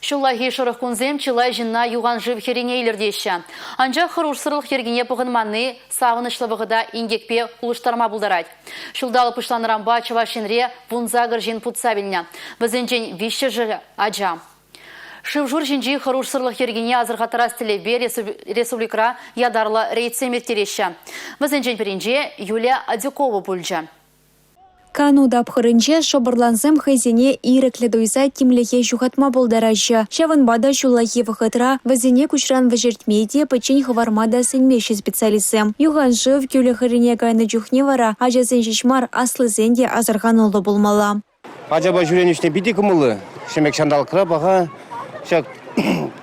Шуллахи шырық күнзем чылай жинна юған жив херене илердеші. Анжа хырушсырлық хергене пұғынманны сағынышлығыда ингекпе ұлыштарма бұлдарайды. Шулдалы пұшланырамба чывашинре вунзагыр жин пұтсабіліне. Візінжен виші жыры аджа. Шывжур жинжи хырушсырлық хергене азырғатарас тілебе республикра ядарлы рейдсемертереші. Візінжен перенже Юлия Адюкова бұлжа. Кануда абхырынче шобырланзым хайзене иреклі дойса тимлехе жухатма болдарашы. Шавынбада шулахи вахытра вазене кучран вajертмейте пачень хавармада сенмеші специалисты. Юхан жив кюлі хырине кайны жухне вара, ажа зенжишмар аслы зенде азархан олы болмала. Ажаба жүренішне биді кымылы, шемек шандалқыра баға, шак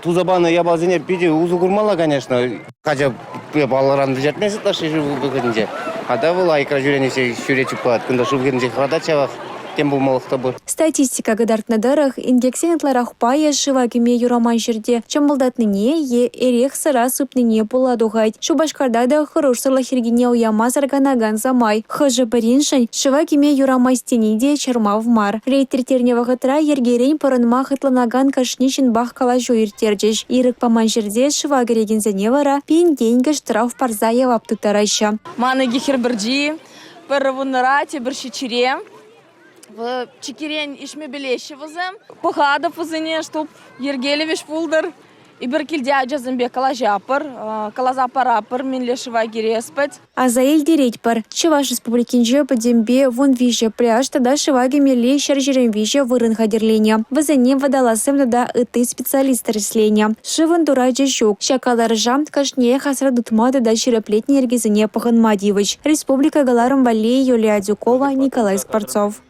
тузабаны ябазыне биді узу курмала, конечно. Ажа баларанды жертмесі ташы бүгінже. Ада бұл айкра жүренесе шүречіп қалады. Күнді шубгенде қырада чавақ. Тем болмалықта бұл. Статистика гадартнадарах индексенетларах пая шыва кеме юраман жерде. Чамбылдатныне ерех сыра сыпныне поладуғайд. Шубашкарда да хырушсырлы хергене уямаз арганаган замай. Хыжы біріншін шыва кеме юрамай стенеде чармав мар. Рейтертерне вағытра ергерен пырынма хытланаган кашнешін бақ кала жойыртердеш. Ирік паман жерде шыва керегензене вара пен деньгі штраф парза явап тұтарайшы. Маны гехер бірджи, бір вұнырате, бір шечере. В чекерен ишме белеші візім. Пұхады візіне, чтоб ергелевеш пулдыр. И бір келде ажазымбе калажапыр, калазапарапыр, мен лешіва кереспет. Азаэль деретпар. Чываш республикинже подембе вон виже пляж, тогда шываги мели шаржерем виже вырын хадерлене. Вазане водолазым тогда ыты специалисты реслене. Шывын дурайджа щук. Шакалар жам кашне хасра дутма тогда широплетне ергезіне паханмадивыч. Республика Галарым Валей, Юлия Адюкова, Николай Скворцов.